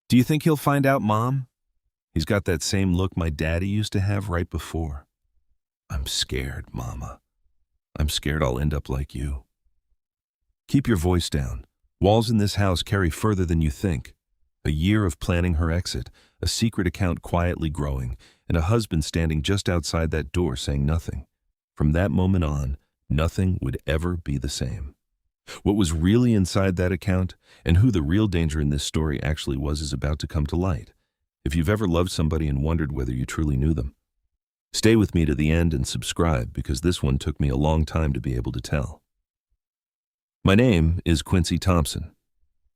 Do you think he'll find out, Mom? He's got that same look my daddy used to have right before. I'm scared, Mama. I'm scared I'll end up like you. Keep your voice down. Walls in this house carry further than you think. A year of planning her exit, a secret account quietly growing, and a husband standing just outside that door saying nothing. From that moment on, nothing would ever be the same. What was really inside that account, and who the real danger in this story actually was, is about to come to light. If you've ever loved somebody and wondered whether you truly knew them, stay with me to the end and subscribe, because this one took me a long time to be able to tell. My name is Quincy Thompson.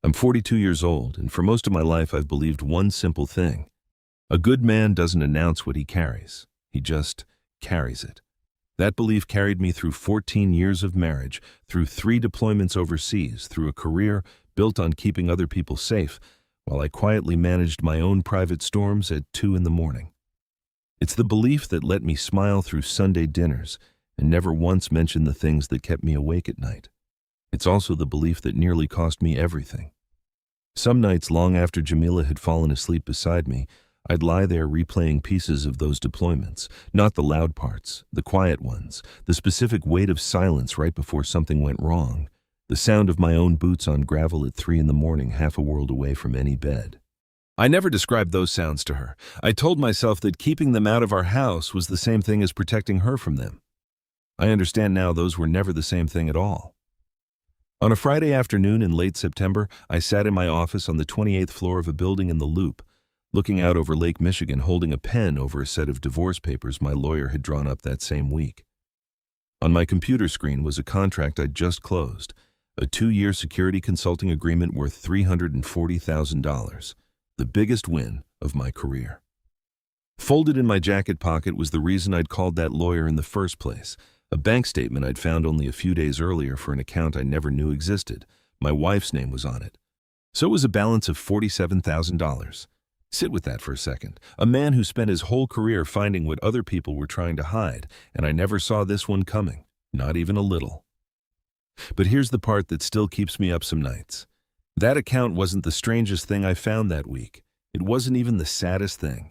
I'm 42 years old, and for most of my life I've believed one simple thing. A good man doesn't announce what he carries. He just carries it. That belief carried me through 14 years of marriage, through 3 deployments overseas, through a career built on keeping other people safe, while I quietly managed my own private storms at 2 in the morning. It's the belief that let me smile through Sunday dinners and never once mention the things that kept me awake at night. It's also the belief that nearly cost me everything. Some nights long after Jamila had fallen asleep beside me, I'd lie there replaying pieces of those deployments, not the loud parts, the quiet ones, the specific weight of silence right before something went wrong, the sound of my own boots on gravel at 3 in the morning, half a world away from any bed. I never described those sounds to her. I told myself that keeping them out of our house was the same thing as protecting her from them. I understand now those were never the same thing at all. On a Friday afternoon in late September, I sat in my office on the 28th floor of a building in the Loop, looking out over Lake Michigan, holding a pen over a set of divorce papers my lawyer had drawn up that same week. On my computer screen was a contract I'd just closed, a 2-year security consulting agreement worth $340,000, the biggest win of my career. Folded in my jacket pocket was the reason I'd called that lawyer in the first place, a bank statement I'd found only a few days earlier for an account I never knew existed. My wife's name was on it. So it was a balance of $47,000. Sit with that for a second. A man who spent his whole career finding what other people were trying to hide, and I never saw this one coming, not even a little. But here's the part that still keeps me up some nights. That account wasn't the strangest thing I found that week. It wasn't even the saddest thing.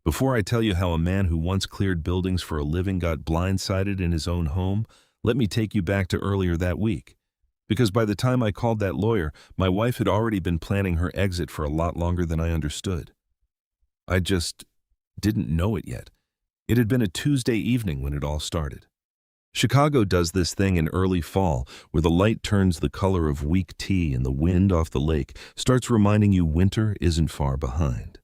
Before I tell you how a man who once cleared buildings for a living got blindsided in his own home, let me take you back to earlier that week. Because by the time I called that lawyer, my wife had already been planning her exit for a lot longer than I understood. I just didn't know it yet. It had been a Tuesday evening when it all started. Chicago does this thing in early fall where the light turns the color of weak tea and the wind off the lake starts reminding you winter isn't far behind.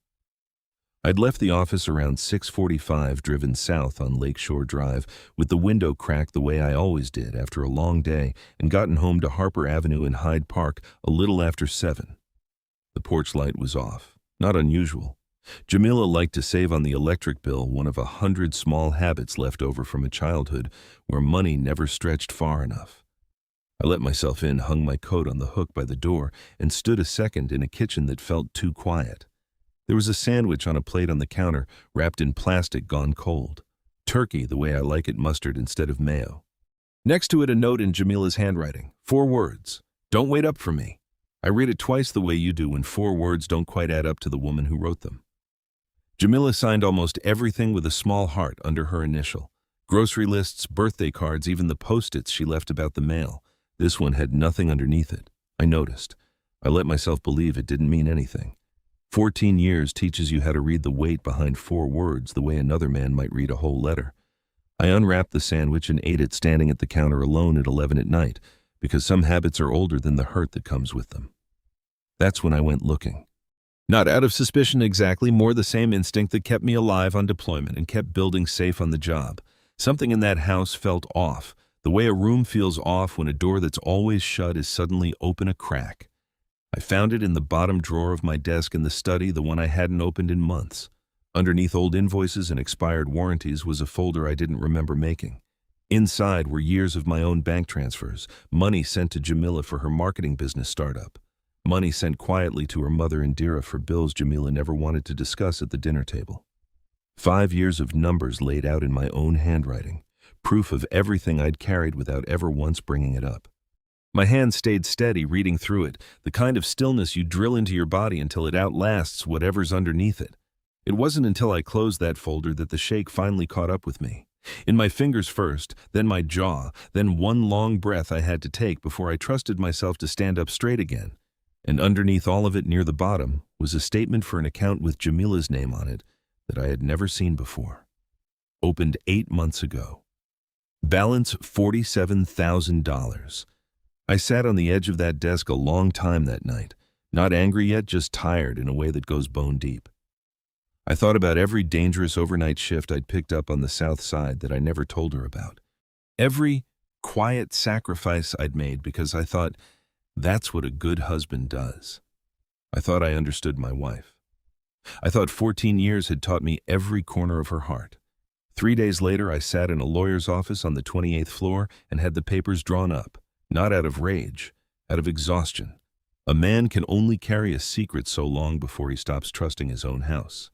I'd left the office around 6:45, driven south on Lakeshore Drive with the window cracked the way I always did after a long day, and gotten home to Harper Avenue in Hyde Park a little after 7. The porch light was off. Not unusual. Jamila liked to save on the electric bill, one of 100 small habits left over from a childhood where money never stretched far enough. I let myself in, hung my coat on the hook by the door, and stood a second in a kitchen that felt too quiet. There was a sandwich on a plate on the counter, wrapped in plastic gone cold. Turkey, the way I like it, mustard instead of mayo. Next to it, a note in Jamila's handwriting. 4 words. Don't wait up for me. I read it twice the way you do when 4 words don't quite add up to the woman who wrote them. Jamila signed almost everything with a small heart under her initial. Grocery lists, birthday cards, even the post-its she left about the mail. This one had nothing underneath it. I noticed. I let myself believe it didn't mean anything. 14 years teaches you how to read the weight behind 4 words the way another man might read a whole letter. I unwrapped the sandwich and ate it standing at the counter alone at 11 at night, because some habits are older than the hurt that comes with them. That's when I went looking. Not out of suspicion exactly, more the same instinct that kept me alive on deployment and kept building safe on the job. Something in that house felt off, the way a room feels off when a door that's always shut is suddenly open a crack. I found it in the bottom drawer of my desk in the study, the one I hadn't opened in months. Underneath old invoices and expired warranties was a folder I didn't remember making. Inside were years of my own bank transfers, money sent to Jamila for her marketing business startup, money sent quietly to her mother Indira for bills Jamila never wanted to discuss at the dinner table. 5 years of numbers laid out in my own handwriting, proof of everything I'd carried without ever once bringing it up. My hand stayed steady, reading through it, the kind of stillness you drill into your body until it outlasts whatever's underneath it. It wasn't until I closed that folder that the shake finally caught up with me. In my fingers first, then my jaw, then one long breath I had to take before I trusted myself to stand up straight again. And underneath all of it, near the bottom, was a statement for an account with Jamila's name on it that I had never seen before. Opened 8 months ago. Balance $47,000. I sat on the edge of that desk a long time that night, not angry yet, just tired in a way that goes bone deep. I thought about every dangerous overnight shift I'd picked up on the South Side that I never told her about. Every quiet sacrifice I'd made because I thought, that's what a good husband does. I thought I understood my wife. I thought 14 years had taught me every corner of her heart. 3 days later, I sat in a lawyer's office on the 28th floor and had the papers drawn up, not out of rage, out of exhaustion. A man can only carry a secret so long before he stops trusting his own house.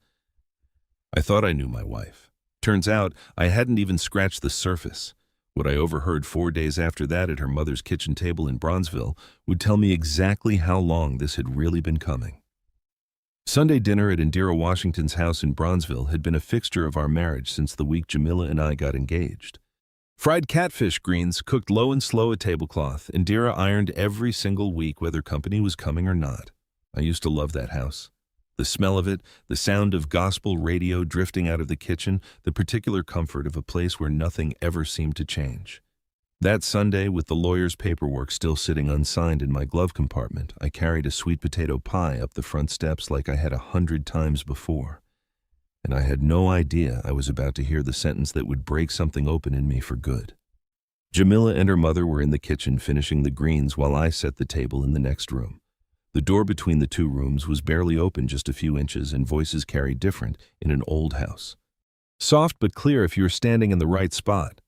I thought I knew my wife. Turns out, I hadn't even scratched the surface. What I overheard 4 days after that at her mother's kitchen table in Bronzeville would tell me exactly how long this had really been coming. Sunday dinner at Indira Washington's house in Bronzeville had been a fixture of our marriage since the week Jamila and I got engaged. Fried catfish greens cooked low and slow a tablecloth. Indira ironed every single week whether company was coming or not. I used to love that house. The smell of it, the sound of gospel radio drifting out of the kitchen, the particular comfort of a place where nothing ever seemed to change. That Sunday, with the lawyer's paperwork still sitting unsigned in my glove compartment, I carried a sweet potato pie up the front steps like I had 100 times before. And I had no idea I was about to hear the sentence that would break something open in me for good. Jamila and her mother were in the kitchen finishing the greens while I set the table in the next room. The door between the two rooms was barely open, just a few inches, and voices carried different in an old house. Soft but clear if you were standing in the right spot.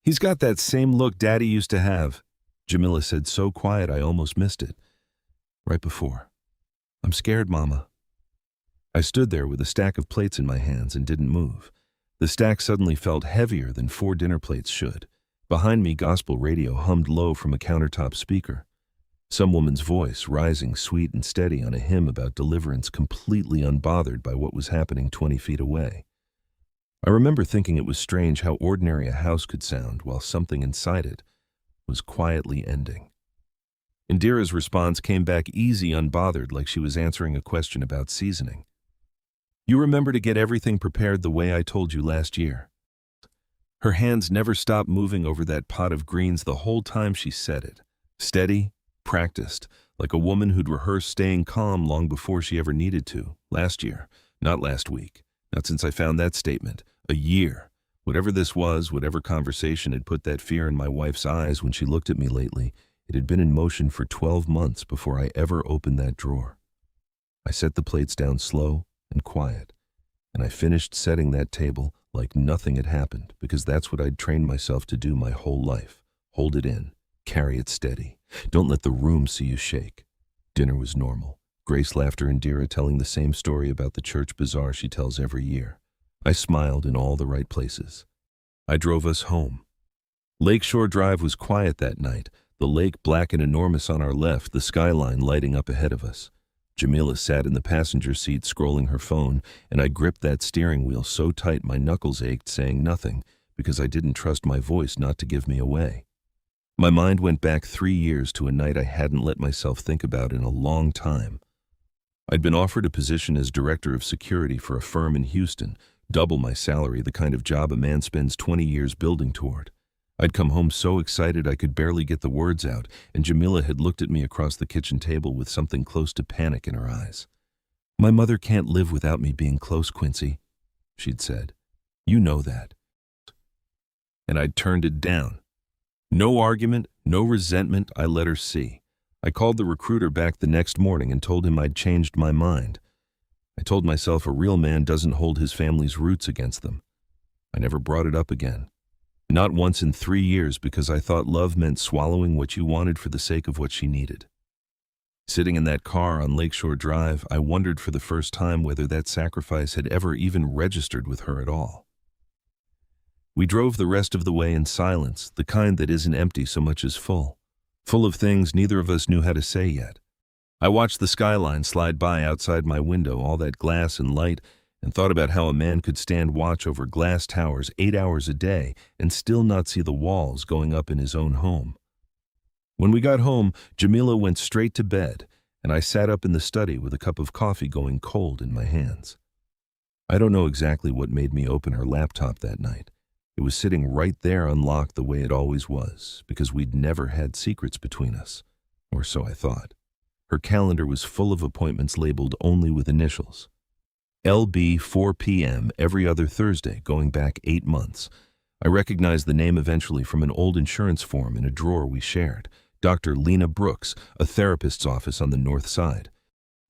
"He's got that same look Daddy used to have," Jamila said so quiet I almost missed it. Right before. "I'm scared, Mama." I stood there with a stack of plates in my hands and didn't move. The stack suddenly felt heavier than 4 dinner plates should. Behind me, gospel radio hummed low from a countertop speaker. Some woman's voice, rising sweet and steady on a hymn about deliverance, completely unbothered by what was happening 20 feet away. I remember thinking it was strange how ordinary a house could sound while something inside it was quietly ending. Indira's response came back easy, unbothered, like she was answering a question about seasoning. "You remember to get everything prepared the way I told you last year." Her hands never stopped moving over that pot of greens the whole time she said it. Steady, practiced, like a woman who'd rehearsed staying calm long before she ever needed to. Last year, not last week, not since I found that statement. A year. Whatever this was, whatever conversation had put that fear in my wife's eyes when she looked at me lately, it had been in motion for 12 months before I ever opened that drawer. I set the plates down slow and quiet, and I finished setting that table like nothing had happened, because that's what I'd trained myself to do my whole life. Hold it in. Carry it steady. Don't let the room see you shake. Dinner was normal. Grace, laughter, and Indira telling the same story about the church bazaar she tells every year. I smiled in all the right places. I drove us home. Lakeshore Drive was quiet that night, the lake black and enormous on our left, the skyline lighting up ahead of us. Jamila sat in the passenger seat scrolling her phone, and I gripped that steering wheel so tight my knuckles ached, saying nothing, because I didn't trust my voice not to give me away. My mind went back 3 years to a night I hadn't let myself think about in a long time. I'd been offered a position as director of security for a firm in Houston, double my salary, the kind of job a man spends 20 years building toward. I'd come home so excited I could barely get the words out, and Jamila had looked at me across the kitchen table with something close to panic in her eyes. "My mother can't live without me being close, Quincy," she'd said. "You know that." And I'd turned it down. No argument, no resentment, I let her see. I called the recruiter back the next morning and told him I'd changed my mind. I told myself a real man doesn't hold his family's roots against them. I never brought it up again. Not once in 3 years, because I thought love meant swallowing what you wanted for the sake of what she needed. Sitting in that car on Lakeshore Drive, I wondered for the first time whether that sacrifice had ever even registered with her at all. We drove the rest of the way in silence, the kind that isn't empty so much as full. full of things neither of us knew how to say yet. I watched the skyline slide by outside my window, all that glass and light, and thought about how a man could stand watch over glass towers 8 hours a day and still not see the walls going up in his own home. When we got home, Jamila went straight to bed, and I sat up in the study with a cup of coffee going cold in my hands. I don't know exactly what made me open her laptop that night. It was sitting right there unlocked the way it always was, because we'd never had secrets between us, or so I thought. Her calendar was full of appointments labeled only with initials. LB 4 p.m. every other Thursday, going back 8 months. I recognized the name eventually from an old insurance form in a drawer we shared. Dr. Lena Brooks, a therapist's office on the north side.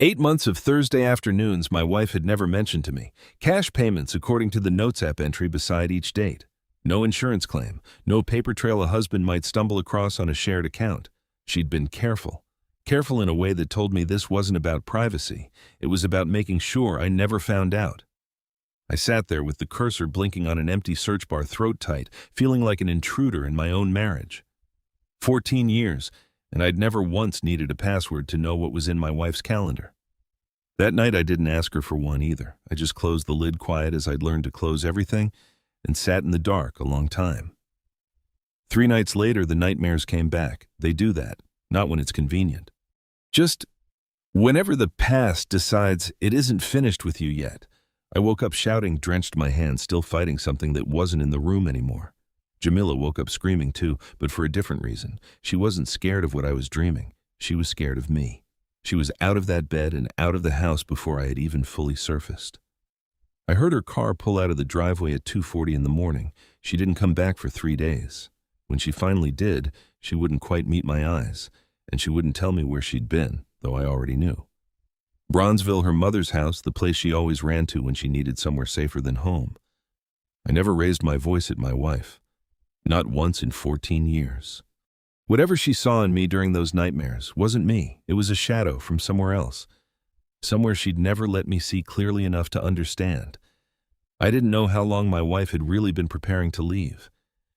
8 months of Thursday afternoons my wife had never mentioned to me. Cash payments according to the Notes app entry beside each date. No insurance claim. No paper trail a husband might stumble across on a shared account. She'd been careful. Careful in a way that told me this wasn't about privacy. It was about making sure I never found out. I sat there with the cursor blinking on an empty search bar, throat tight, feeling like an intruder in my own marriage. 14 years, and I'd never once needed a password to know what was in my wife's calendar. That night I didn't ask her for one either. I just closed the lid quiet as I'd learned to close everything and sat in the dark a long time. 3 nights later, the nightmares came back. They do that, not when it's convenient. Just whenever the past decides it isn't finished with you yet. I woke up shouting, drenched my hands, still fighting something that wasn't in the room anymore. Jamila woke up screaming too, but for a different reason. She wasn't scared of what I was dreaming. She was scared of me. She was out of that bed and out of the house before I had even fully surfaced. I heard her car pull out of the driveway at 2:40 in the morning. She didn't come back for 3 days. When she finally did, she wouldn't quite meet my eyes, and she wouldn't tell me where she'd been, though I already knew. Bronzeville, her mother's house, the place she always ran to when she needed somewhere safer than home. I never raised my voice at my wife. Not once in 14 years. Whatever she saw in me during those nightmares wasn't me. It was a shadow from somewhere else. Somewhere she'd never let me see clearly enough to understand. I didn't know how long my wife had really been preparing to leave,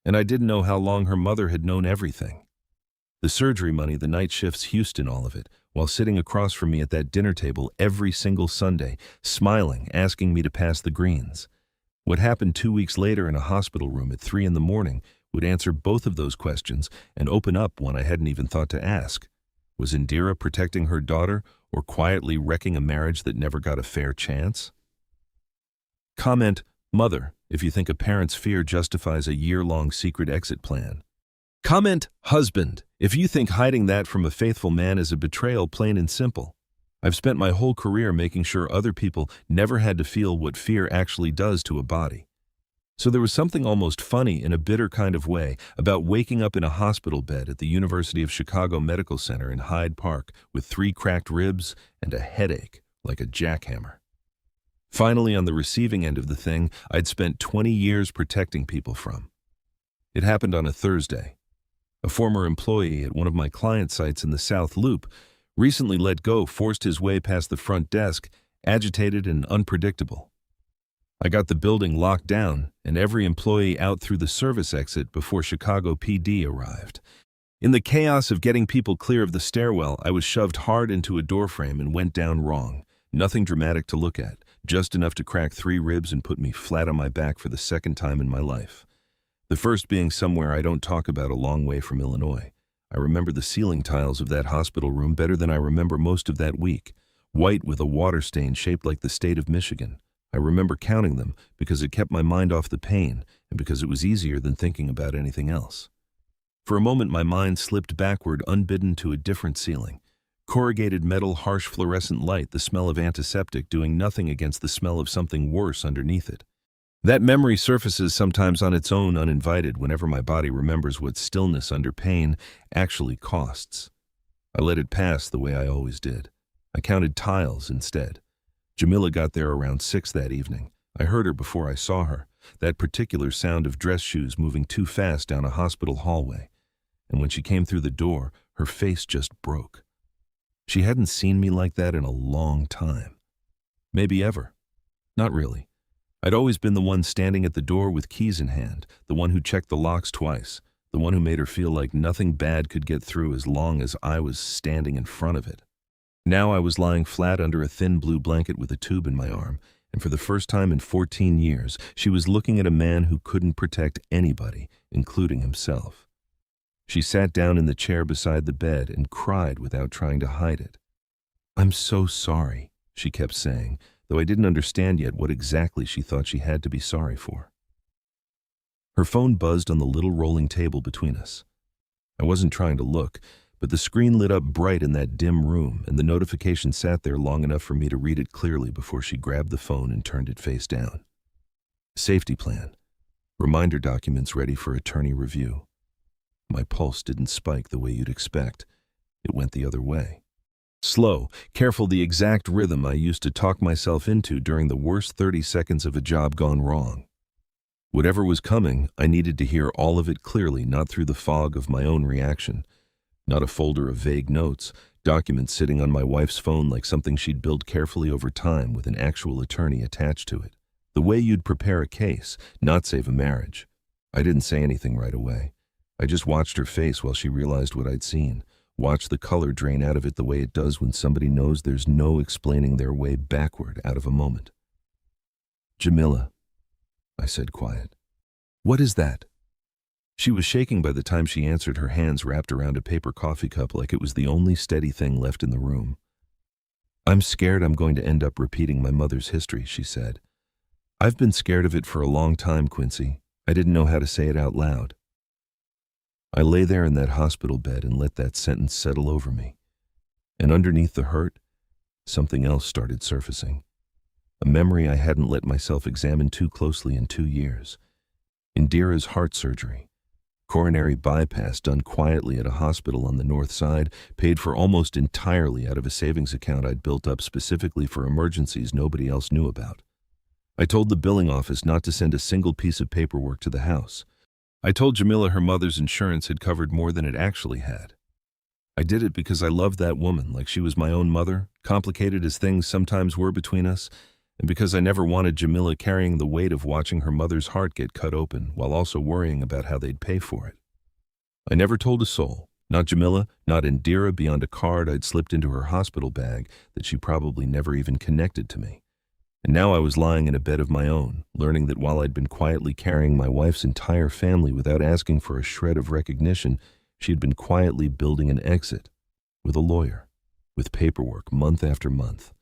and I didn't know how long her mother had known everything. The surgery money, the night shifts, Houston, all of it, while sitting across from me at that dinner table every single Sunday, smiling, asking me to pass the greens. What happened 2 weeks later in a hospital room at 3 in the morning would answer both of those questions and open up one I hadn't even thought to ask. Was Indira protecting her daughter or quietly wrecking a marriage that never got a fair chance? Comment, mother, if you think a parent's fear justifies a year-long secret exit plan. Comment, husband, if you think hiding that from a faithful man is a betrayal, plain and simple. I've spent my whole career making sure other people never had to feel what fear actually does to a body. So there was something almost funny in a bitter kind of way about waking up in a hospital bed at the University of Chicago Medical Center in Hyde Park with 3 cracked ribs and a headache like a jackhammer. Finally, on the receiving end of the thing I'd spent 20 years protecting people from. It happened on a Thursday. A former employee at one of my client sites in the South Loop, recently let go, forced his way past the front desk, agitated and unpredictable. I got the building locked down and every employee out through the service exit before Chicago PD arrived. In the chaos of getting people clear of the stairwell, I was shoved hard into a doorframe and went down wrong. Nothing dramatic to look at, just enough to crack 3 ribs and put me flat on my back for the second time in my life. The first being somewhere I don't talk about, a long way from Illinois. I remember the ceiling tiles of that hospital room better than I remember most of that week, white with a water stain shaped like the state of Michigan. I remember counting them because it kept my mind off the pain and because it was easier than thinking about anything else. For a moment, my mind slipped backward unbidden to a different ceiling. Corrugated metal, harsh fluorescent light, the smell of antiseptic doing nothing against the smell of something worse underneath it. That memory surfaces sometimes on its own, uninvited, whenever my body remembers what stillness under pain actually costs. I let it pass the way I always did. I counted tiles instead. Jamila got there around 6 that evening. I heard her before I saw her, that particular sound of dress shoes moving too fast down a hospital hallway. And when she came through the door, her face just broke. She hadn't seen me like that in a long time. Maybe ever. Not really. I'd always been the one standing at the door with keys in hand, the one who checked the locks twice, the one who made her feel like nothing bad could get through as long as I was standing in front of it. Now I was lying flat under a thin blue blanket with a tube in my arm, and for the first time in 14 years, she was looking at a man who couldn't protect anybody, including himself. She sat down in the chair beside the bed and cried without trying to hide it. "I'm so sorry," she kept saying, though I didn't understand yet what exactly she thought she had to be sorry for. Her phone buzzed on the little rolling table between us. I wasn't trying to look, but the screen lit up bright in that dim room, and the notification sat there long enough for me to read it clearly before she grabbed the phone and turned it face down. Safety plan. Reminder documents ready for attorney review. My pulse didn't spike the way you'd expect. It went the other way. Slow, careful, the exact rhythm I used to talk myself into during the worst 30 seconds of a job gone wrong. Whatever was coming, I needed to hear all of it clearly, not through the fog of my own reaction. Not a folder of vague notes, documents sitting on my wife's phone like something she'd built carefully over time with an actual attorney attached to it. The way you'd prepare a case, not save a marriage. I didn't say anything right away. I just watched her face while she realized what I'd seen, watched the color drain out of it the way it does when somebody knows there's no explaining their way backward out of a moment. "Jamila," I said quiet. "What is that?" She was shaking by the time she answered, her hands wrapped around a paper coffee cup like it was the only steady thing left in the room. "I'm scared I'm going to end up repeating my mother's history," she said. "I've been scared of it for a long time, Quincy. I didn't know how to say it out loud." I lay there in that hospital bed and let that sentence settle over me. And underneath the hurt, something else started surfacing. A memory I hadn't let myself examine too closely in 2 years. Indira's heart surgery. Coronary bypass done quietly at a hospital on the north side, paid for almost entirely out of a savings account I'd built up specifically for emergencies nobody else knew about. I told the billing office not to send a single piece of paperwork to the house. I told Jamila her mother's insurance had covered more than it actually had. I did it because I loved that woman like she was my own mother, complicated as things sometimes were between us, and because I never wanted Jamila carrying the weight of watching her mother's heart get cut open while also worrying about how they'd pay for it. I never told a soul, not Jamila, not Indira, beyond a card I'd slipped into her hospital bag that she probably never even connected to me. And now I was lying in a bed of my own, learning that while I'd been quietly carrying my wife's entire family without asking for a shred of recognition, she had been quietly building an exit, with a lawyer, with paperwork month after month.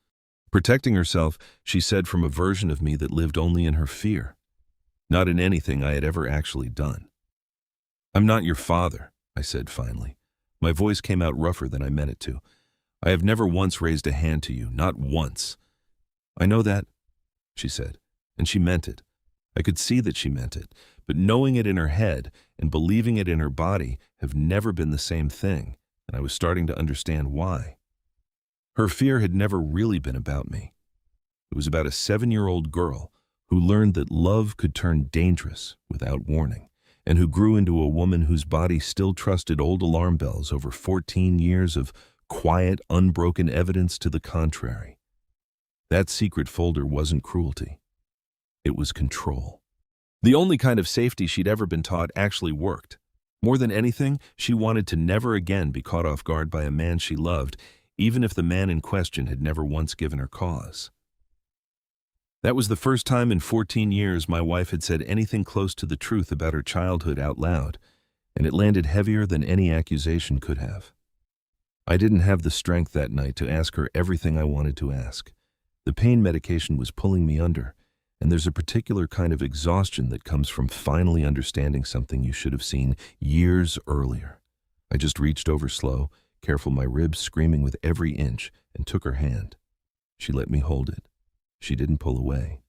Protecting herself, she said, from a version of me that lived only in her fear, not in anything I had ever actually done. "I'm not your father," I said finally. My voice came out rougher than I meant it to. "I have never once raised a hand to you, not once." "I know that," she said, and she meant it. I could see that she meant it, but knowing it in her head and believing it in her body have never been the same thing, and I was starting to understand why. Her fear had never really been about me. It was about a 7-year-old girl who learned that love could turn dangerous without warning, and who grew into a woman whose body still trusted old alarm bells over 14 years of quiet, unbroken evidence to the contrary. That secret folder wasn't cruelty. It was control. The only kind of safety she'd ever been taught actually worked. More than anything, she wanted to never again be caught off guard by a man she loved, even if the man in question had never once given her cause. That was the first time in 14 years my wife had said anything close to the truth about her childhood out loud, and it landed heavier than any accusation could have. I didn't have the strength that night to ask her everything I wanted to ask. The pain medication was pulling me under, and there's a particular kind of exhaustion that comes from finally understanding something you should have seen years earlier. I just reached over slow, careful, my ribs screaming with every inch, and took her hand. She let me hold it. She didn't pull away.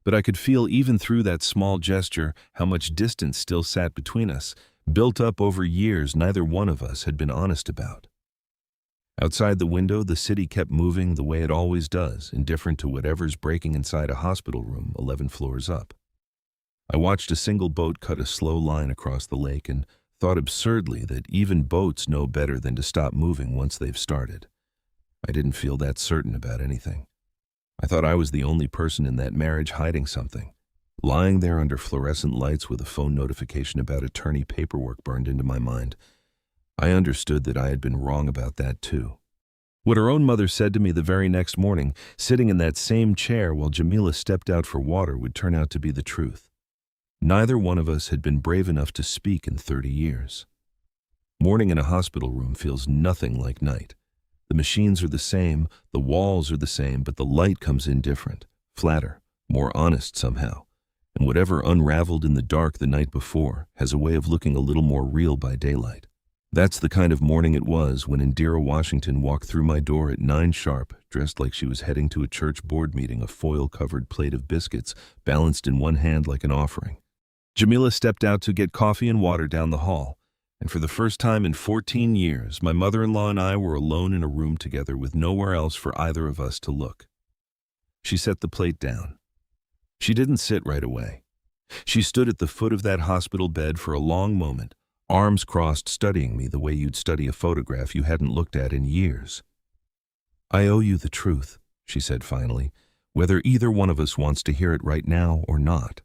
But I could feel even through that small gesture how much distance still sat between us, built up over years neither one of us had been honest about. Outside the window, the city kept moving the way it always does, indifferent to whatever's breaking inside a hospital room 11 floors up. I watched a single boat cut a slow line across the lake and thought absurdly that even boats know better than to stop moving once they've started. I didn't feel that certain about anything. I thought I was the only person in that marriage hiding something. Lying there under fluorescent lights with a phone notification about attorney paperwork burned into my mind, I understood that I had been wrong about that too. What her own mother said to me the very next morning, sitting in that same chair while Jamila stepped out for water, would turn out to be the truth. Neither one of us had been brave enough to speak in 30 years. Morning in a hospital room feels nothing like night. The machines are the same, the walls are the same, but the light comes in different, flatter, more honest somehow. And whatever unraveled in the dark the night before has a way of looking a little more real by daylight. That's the kind of morning it was when Indira Washington walked through my door at 9 sharp, dressed like she was heading to a church board meeting, a foil-covered plate of biscuits balanced in one hand like an offering. Jamila stepped out to get coffee and water down the hall, and for the first time in 14 years, my mother-in-law and I were alone in a room together with nowhere else for either of us to look. She set the plate down. She didn't sit right away. She stood at the foot of that hospital bed for a long moment, arms crossed, studying me the way you'd study a photograph you hadn't looked at in years. "I owe you the truth," she said finally, "whether either one of us wants to hear it right now or not."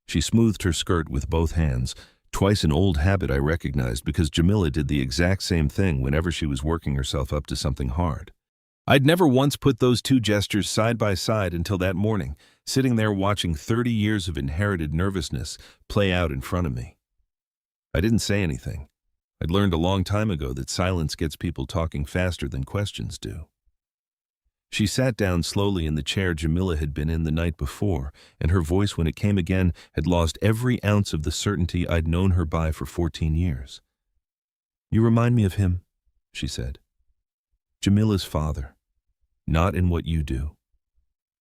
She smoothed her skirt with both hands, twice an old habit I recognized because Jamila did the exact same thing whenever she was working herself up to something hard. I'd never once put those two gestures side by side until that morning, sitting there watching 30 years of inherited nervousness play out in front of me. I didn't say anything. I'd learned a long time ago that silence gets people talking faster than questions do. She sat down slowly in the chair Jamila had been in the night before, and her voice, when it came again, had lost every ounce of the certainty I'd known her by for 14 years. "You remind me of him," she said. "Jamila's father. Not in what you do.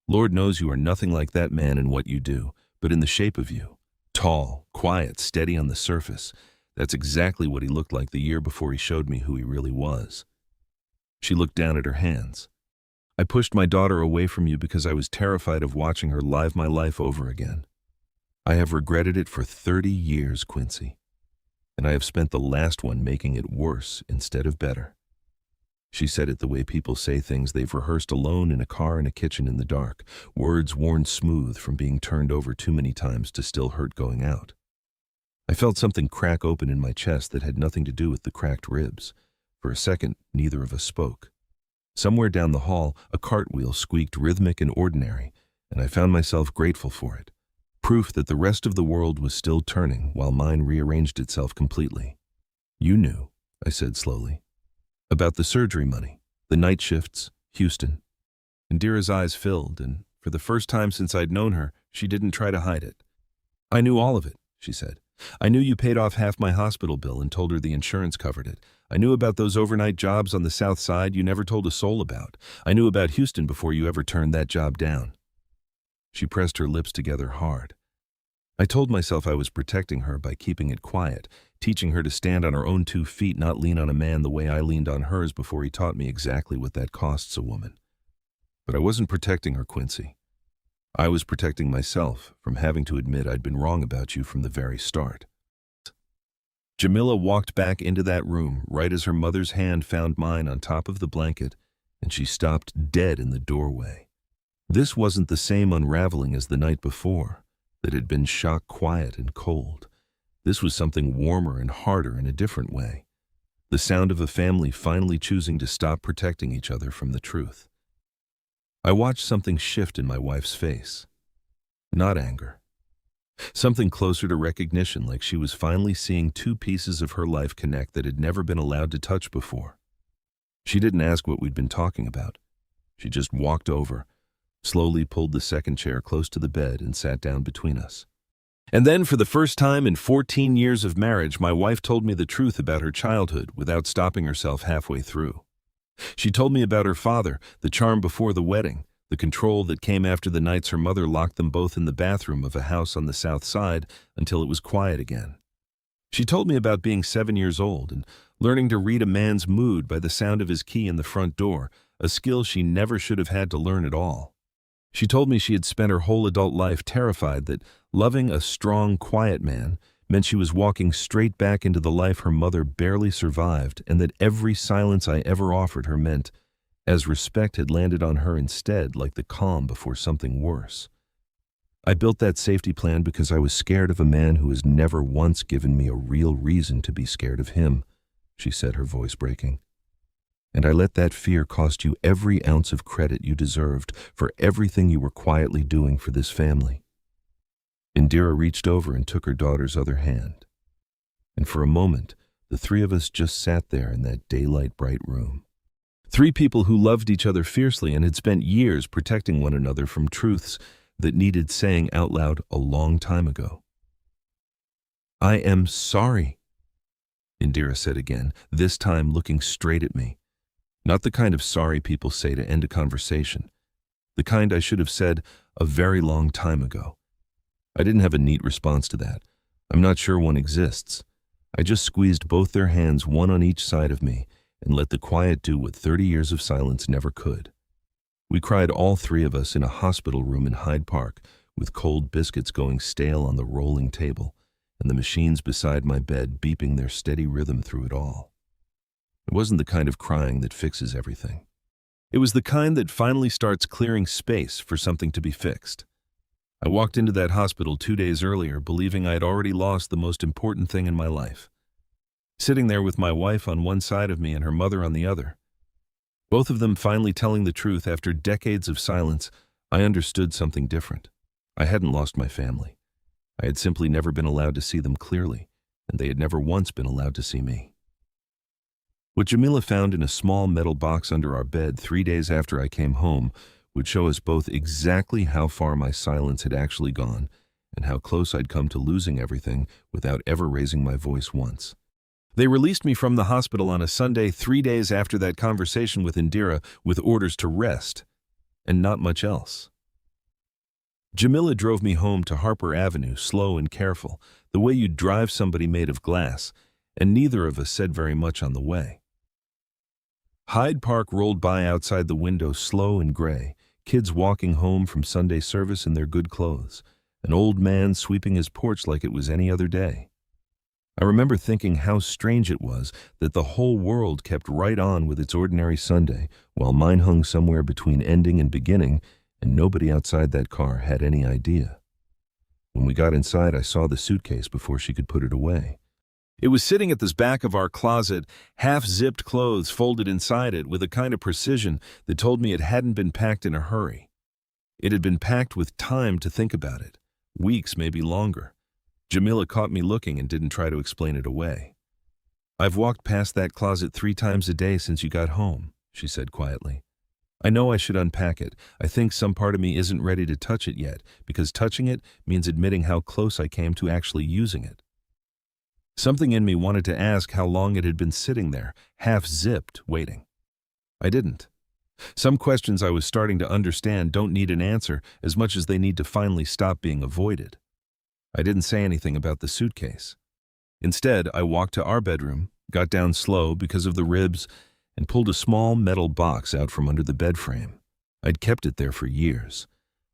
Lord knows you are nothing like that man in what you do, but in the shape of you. Tall, quiet, steady on the surface. That's exactly what he looked like the year before he showed me who he really was." She looked down at her hands. "I pushed my daughter away from you because I was terrified of watching her live my life over again. I have regretted it for 30 years, Quincy. And I have spent the last one making it worse instead of better." She said it the way people say things they've rehearsed alone in a car in a kitchen in the dark, words worn smooth from being turned over too many times to still hurt going out. I felt something crack open in my chest that had nothing to do with the cracked ribs. For a second, neither of us spoke. Somewhere down the hall, a cartwheel squeaked rhythmic and ordinary, and I found myself grateful for it. Proof that the rest of the world was still turning while mine rearranged itself completely. "You knew," I said slowly. "About the surgery money, the night shifts, Houston." Indira's eyes filled, and for the first time since I'd known her, she didn't try to hide it. "I knew all of it," she said. "I knew you paid off half my hospital bill and told her the insurance covered it. I knew about those overnight jobs on the South Side you never told a soul about. I knew about Houston before you ever turned that job down." She pressed her lips together hard. I told myself I was protecting her by keeping it quiet, teaching her to stand on her own 2 feet, not lean on a man the way I leaned on hers before he taught me exactly what that costs a woman. But I wasn't protecting her, Quincy. I was protecting myself from having to admit I'd been wrong about you from the very start. Jamila walked back into that room right as her mother's hand found mine on top of the blanket, and she stopped dead in the doorway. This wasn't the same unraveling as the night before, that had been shock quiet and cold. This was something warmer and harder in a different way. The sound of a family finally choosing to stop protecting each other from the truth. I watched something shift in my wife's face. Not anger. Something closer to recognition, like she was finally seeing 2 pieces of her life connect that had never been allowed to touch before. She didn't ask what we'd been talking about. She just walked over, slowly pulled the second chair close to the bed and sat down between us. And then, for the first time in 14 years of marriage, my wife told me the truth about her childhood without stopping herself halfway through. She told me about her father, the charm before the wedding, the control that came after the nights her mother locked them both in the bathroom of a house on the South Side until it was quiet again. She told me about being 7 years old and learning to read a man's mood by the sound of his key in the front door, a skill she never should have had to learn at all. She told me she had spent her whole adult life terrified that loving a strong, quiet man meant she was walking straight back into the life her mother barely survived, and that every silence I ever offered her meant, as respect had landed on her instead, like the calm before something worse. I built that safety plan because I was scared of a man who has never once given me a real reason to be scared of him, she said, her voice breaking. And I let that fear cost you every ounce of credit you deserved for everything you were quietly doing for this family. Indira reached over and took her daughter's other hand. And for a moment, the three of us just sat there in that daylight-bright room. Three people who loved each other fiercely and had spent years protecting one another from truths that needed saying out loud a long time ago. "I am sorry," Indira said again, this time looking straight at me. Not the kind of sorry people say to end a conversation. The kind I should have said a very long time ago. I didn't have a neat response to that. I'm not sure one exists. I just squeezed both their hands, one on each side of me, and let the quiet do what 30 years of silence never could. We cried, all three of us, in a hospital room in Hyde Park, with cold biscuits going stale on the rolling table, and the machines beside my bed beeping their steady rhythm through it all. It wasn't the kind of crying that fixes everything. It was the kind that finally starts clearing space for something to be fixed. I walked into that hospital 2 days earlier, believing I had already lost the most important thing in my life. Sitting there with my wife on one side of me and her mother on the other. Both of them finally telling the truth after decades of silence, I understood something different. I hadn't lost my family. I had simply never been allowed to see them clearly, and they had never once been allowed to see me. What Jamila found in a small metal box under our bed 3 days after I came home would show us both exactly how far my silence had actually gone and how close I'd come to losing everything without ever raising my voice once. They released me from the hospital on a Sunday 3 days after that conversation with Indira, with orders to rest, and not much else. Jamila drove me home to Harper Avenue, slow and careful, the way you'd drive somebody made of glass, and neither of us said very much on the way. Hyde Park rolled by outside the window, slow and gray, kids walking home from Sunday service in their good clothes, an old man sweeping his porch like it was any other day. I remember thinking how strange it was that the whole world kept right on with its ordinary Sunday, while mine hung somewhere between ending and beginning, and nobody outside that car had any idea. When we got inside, I saw the suitcase before she could put it away. It was sitting at the back of our closet, half-zipped clothes folded inside it with a kind of precision that told me it hadn't been packed in a hurry. It had been packed with time to think about it, weeks, maybe longer. Jamila caught me looking and didn't try to explain it away. "I've walked past that closet 3 times a day since you got home," she said quietly. "I know I should unpack it. I think some part of me isn't ready to touch it yet, because touching it means admitting how close I came to actually using it. Something in me wanted to ask how long it had been sitting there, half-zipped, waiting. I didn't. Some questions I was starting to understand don't need an answer as much as they need to finally stop being avoided. I didn't say anything about the suitcase. Instead, I walked to our bedroom, got down slow because of the ribs, and pulled a small metal box out from under the bed frame. I'd kept it there for years.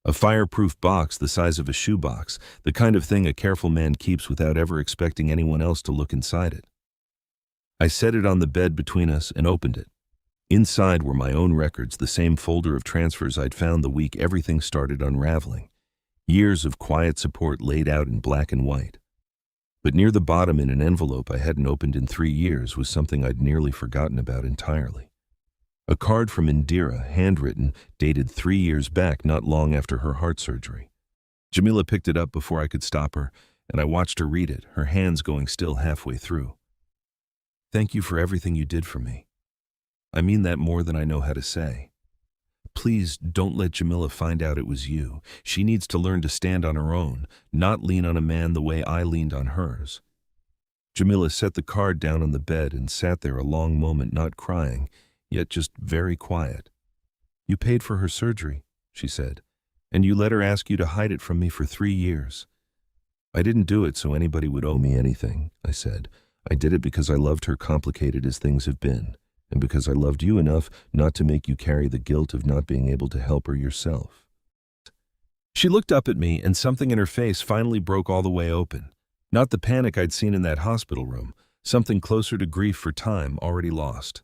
A fireproof box the size of a shoebox, the kind of thing a careful man keeps without ever expecting anyone else to look inside it. I set it on the bed between us and opened it. Inside were my own records, the same folder of transfers I'd found the week everything started unraveling. Years of quiet support laid out in black and white. But near the bottom, in an envelope I hadn't opened in 3 years, was something I'd nearly forgotten about entirely. A card from Indira, handwritten, dated 3 years back, not long after her heart surgery. Jamila picked it up before I could stop her, and I watched her read it, her hands going still halfway through. "Thank you for everything you did for me. I mean that more than I know how to say. Please don't let Jamila find out it was you. She needs to learn to stand on her own, not lean on a man the way I leaned on hers." Jamila set the card down on the bed and sat there a long moment, not crying, yet just very quiet. "You paid for her surgery," she said, "and you let her ask you to hide it from me for 3 years. I didn't do it so anybody would owe me anything," I said. "I did it because I loved her, complicated as things have been, and because I loved you enough not to make you carry the guilt of not being able to help her yourself." She looked up at me, and something in her face finally broke all the way open. Not the panic I'd seen in that hospital room, something closer to grief for time already lost.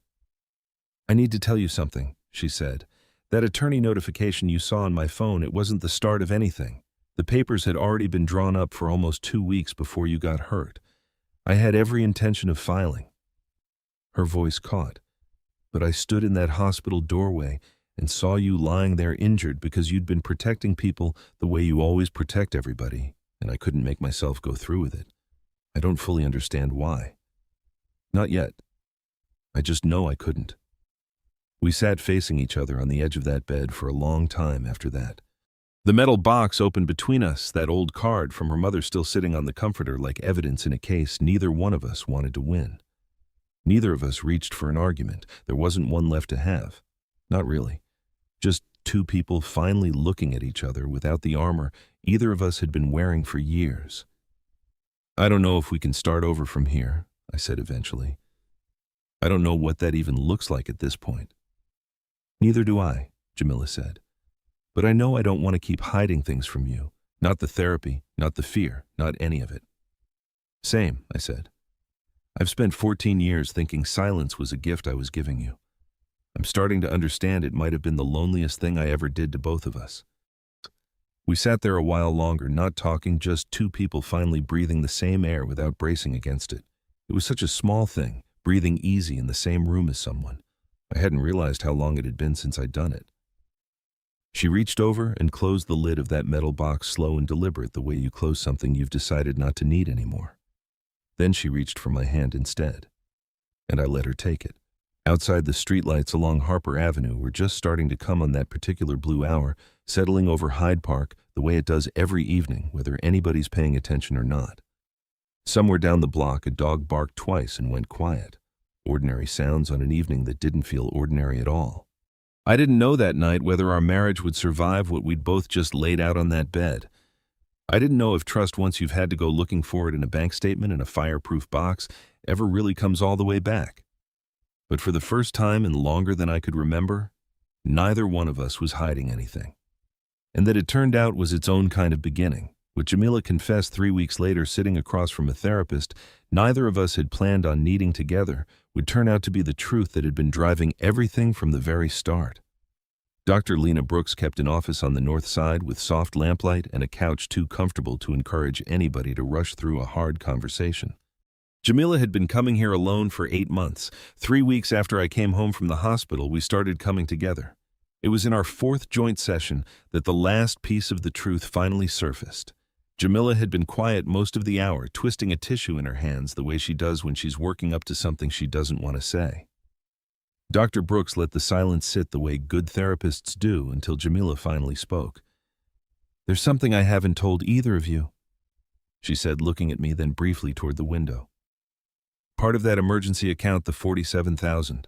"I need to tell you something," she said. "That attorney notification you saw on my phone, it wasn't the start of anything. The papers had already been drawn up for almost 2 weeks before you got hurt. I had every intention of filing." Her voice caught. "But I stood in that hospital doorway and saw you lying there injured because you'd been protecting people the way you always protect everybody, and I couldn't make myself go through with it. I don't fully understand why. Not yet. I just know I couldn't." We sat facing each other on the edge of that bed for a long time after that. The metal box opened between us, that old card from her mother still sitting on the comforter like evidence in a case neither one of us wanted to win. Neither of us reached for an argument. There wasn't one left to have. Not really. Just two people finally looking at each other without the armor either of us had been wearing for years. "I don't know if we can start over from here," I said eventually. "I don't know what that even looks like at this point." "Neither do I," Jamila said. "But I know I don't want to keep hiding things from you. Not the therapy, not the fear, not any of it." "Same," I said. "I've spent 14 years thinking silence was a gift I was giving you. I'm starting to understand it might have been the loneliest thing I ever did to both of us." We sat there a while longer, not talking, just two people finally breathing the same air without bracing against it. It was such a small thing, breathing easy in the same room as someone. I hadn't realized how long it had been since I'd done it. She reached over and closed the lid of that metal box, slow and deliberate, the way you close something you've decided not to need anymore. Then she reached for my hand instead, and I let her take it. Outside, the streetlights along Harper Avenue were just starting to come on that particular blue hour, settling over Hyde Park the way it does every evening, whether anybody's paying attention or not. Somewhere down the block, a dog barked twice and went quiet. Ordinary sounds on an evening that didn't feel ordinary at all. I didn't know that night whether our marriage would survive what we'd both just laid out on that bed. I didn't know if trust, once you've had to go looking for it in a bank statement in a fireproof box, ever really comes all the way back. But for the first time in longer than I could remember, neither one of us was hiding anything. And that it turned out was its own kind of beginning. What Jamila confessed 3 weeks later, sitting across from a therapist neither of us had planned on needing together, would turn out to be the truth that had been driving everything from the very start. Dr. Lena Brooks kept an office on the north side with soft lamplight and a couch too comfortable to encourage anybody to rush through a hard conversation. Jamila had been coming here alone for 8 months. 3 weeks after I came home from the hospital, we started coming together. It was in our 4th joint session that the last piece of the truth finally surfaced. Jamila had been quiet most of the hour, twisting a tissue in her hands the way she does when she's working up to something she doesn't want to say. Dr. Brooks let the silence sit the way good therapists do until Jamila finally spoke. "There's something I haven't told either of you," she said, looking at me, then briefly toward the window. "Part of that emergency account, the $47,000.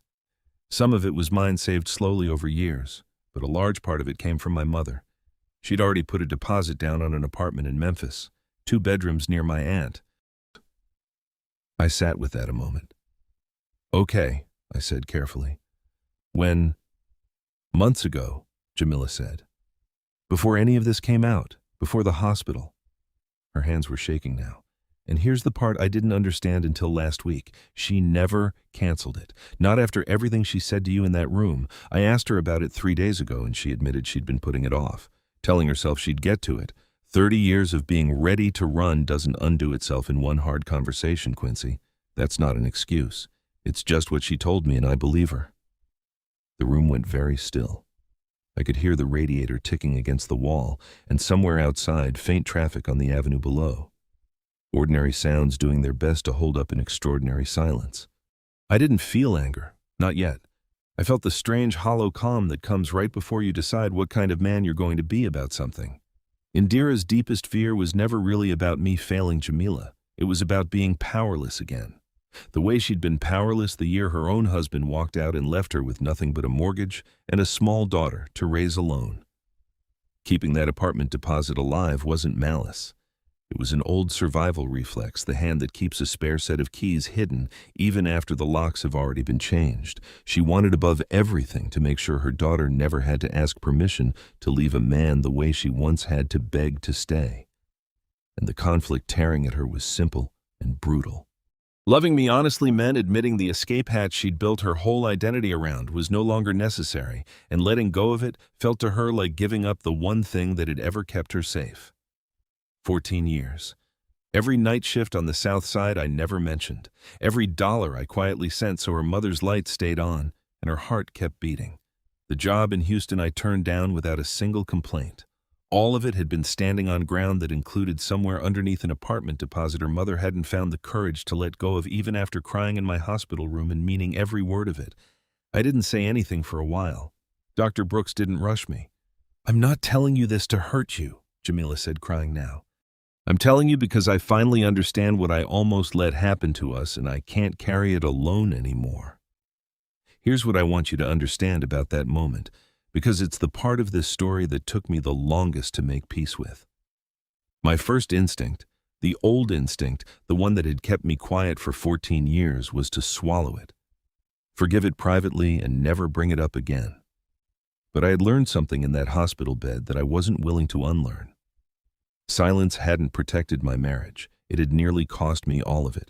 Some of it was mine, saved slowly over years, but a large part of it came from my mother. She'd already put a deposit down on an apartment in Memphis, 2 bedrooms near my aunt." I sat with that a moment. "Okay," I said carefully. "Months ago," Jamila said. "Before any of this came out, before the hospital." Her hands were shaking now. "And here's the part I didn't understand until last week. She never canceled it. Not after everything she said to you in that room. I asked her about it 3 days ago, and she admitted she'd been putting it off, telling herself she'd get to it. 30 years of being ready to run doesn't undo itself in one hard conversation, Quincy. That's not an excuse. It's just what she told me, and I believe her." The room went very still. I could hear the radiator ticking against the wall, and somewhere outside, faint traffic on the avenue below. Ordinary sounds doing their best to hold up an extraordinary silence. I didn't feel anger, not yet. I felt the strange hollow calm that comes right before you decide what kind of man you're going to be about something. Indira's deepest fear was never really about me failing Jamila. It was about being powerless again. The way she'd been powerless the year her own husband walked out and left her with nothing but a mortgage and a small daughter to raise alone. Keeping that apartment deposit alive wasn't malice. It was an old survival reflex, the hand that keeps a spare set of keys hidden even after the locks have already been changed. She wanted above everything to make sure her daughter never had to ask permission to leave a man the way she once had to beg to stay. And the conflict tearing at her was simple and brutal. Loving me honestly meant admitting the escape hatch she'd built her whole identity around was no longer necessary, and letting go of it felt to her like giving up the one thing that had ever kept her safe. 14 years. Every night shift on the south side I never mentioned. Every dollar I quietly sent so her mother's light stayed on and her heart kept beating. The job in Houston I turned down without a single complaint. All of it had been standing on ground that included somewhere underneath an apartment deposit her mother hadn't found the courage to let go of, even after crying in my hospital room and meaning every word of it. I didn't say anything for a while. Dr. Brooks didn't rush me. "I'm not telling you this to hurt you," Jamila said, crying now. "I'm telling you because I finally understand what I almost let happen to us, and I can't carry it alone anymore." Here's what I want you to understand about that moment, because it's the part of this story that took me the longest to make peace with. My first instinct, the old instinct, the one that had kept me quiet for 14 years, was to swallow it. Forgive it privately and never bring it up again. But I had learned something in that hospital bed that I wasn't willing to unlearn. Silence hadn't protected my marriage. It had nearly cost me all of it.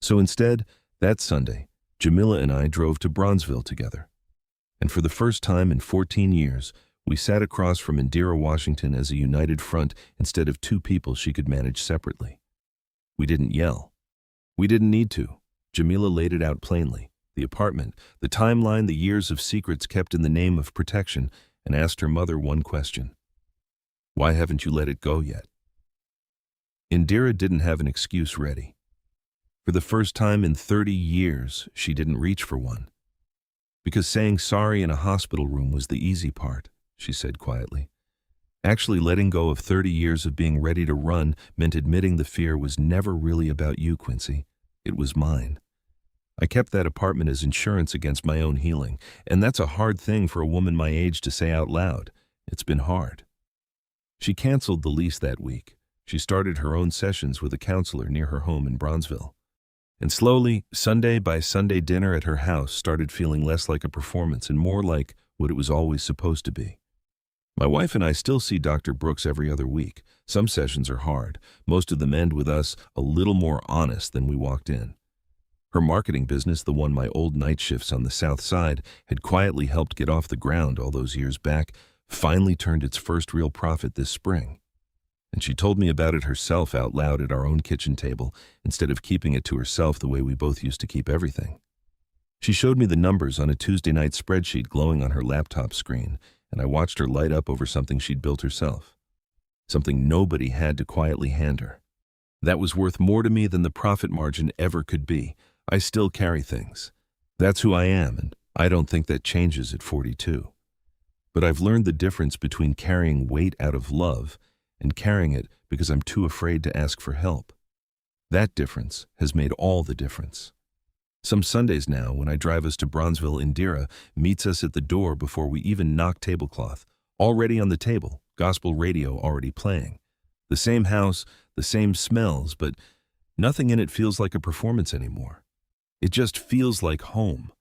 So instead, that Sunday, Jamila and I drove to Bronzeville together. And for the first time in 14 years, we sat across from Indira Washington as a united front instead of two people she could manage separately. We didn't yell. We didn't need to. Jamila laid it out plainly. The apartment, the timeline, the years of secrets kept in the name of protection, and asked her mother one question. "Why haven't you let it go yet?" Indira didn't have an excuse ready. For the first time in 30 years, she didn't reach for one. "Because saying sorry in a hospital room was the easy part," she said quietly. "Actually letting go of 30 years of being ready to run meant admitting the fear was never really about you, Quincy. It was mine. I kept that apartment as insurance against my own healing, and that's a hard thing for a woman my age to say out loud. It's been hard." She canceled the lease that week. She started her own sessions with a counselor near her home in Bronzeville. And slowly, Sunday by Sunday, dinner at her house started feeling less like a performance and more like what it was always supposed to be. My wife and I still see Dr. Brooks every other week. Some sessions are hard. Most of them end with us a little more honest than we walked in. Her marketing business, the one my old night shifts on the south side had quietly helped get off the ground all those years back, finally turned its first real profit this spring. And she told me about it herself out loud at our own kitchen table, instead of keeping it to herself the way we both used to keep everything. She showed me the numbers on a Tuesday night spreadsheet glowing on her laptop screen, and I watched her light up over something she'd built herself. Something nobody had to quietly hand her. That was worth more to me than the profit margin ever could be. I still carry things. That's who I am, and I don't think that changes at 42. But I've learned the difference between carrying weight out of love and carrying it because I'm too afraid to ask for help. That difference has made all the difference. Some Sundays now, when I drive us to Bronzeville, Indira meets us at the door before we even knock tablecloth, already on the table, gospel radio already playing. The same house, the same smells, but nothing in it feels like a performance anymore. It just feels like home.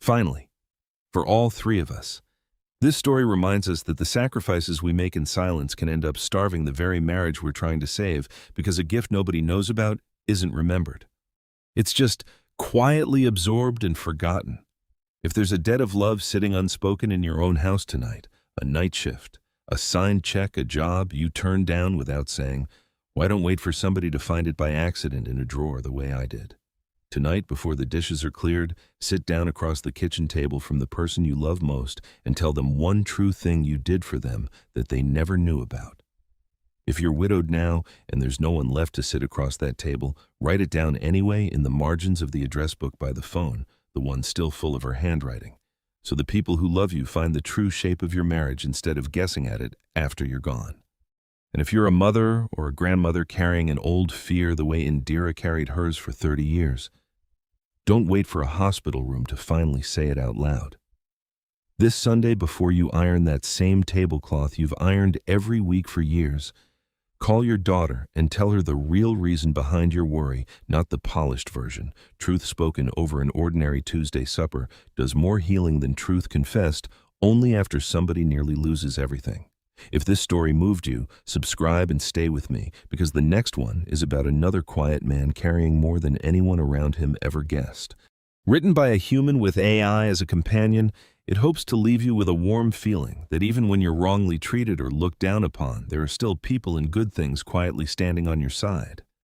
Finally, for all three of us. This story reminds us that the sacrifices we make in silence can end up starving the very marriage we're trying to save because a gift nobody knows about isn't remembered. It's just quietly absorbed and forgotten. If there's a debt of love sitting unspoken in your own house tonight, a night shift, a signed check, a job you turned down without saying, why don't wait for somebody to find it by accident in a drawer the way I did? Tonight, before the dishes are cleared, sit down across the kitchen table from the person you love most and tell them one true thing you did for them that they never knew about. If you're widowed now and there's no one left to sit across that table, write it down anyway in the margins of the address book by the phone, the one still full of her handwriting, so the people who love you find the true shape of your marriage instead of guessing at it after you're gone. And if you're a mother or a grandmother carrying an old fear the way Indira carried hers for 30 years, don't wait for a hospital room to finally say it out loud. This Sunday, before you iron that same tablecloth you've ironed every week for years, call your daughter and tell her the real reason behind your worry, not the polished version. Truth spoken over an ordinary Tuesday supper does more healing than truth confessed only after somebody nearly loses everything. If this story moved you, subscribe and stay with me, because the next one is about another quiet man carrying more than anyone around him ever guessed. Written by a human with AI as a companion, It hopes to leave you with a warm feeling that even when you're wrongly treated or looked down upon, there are still people and good things quietly standing on your side.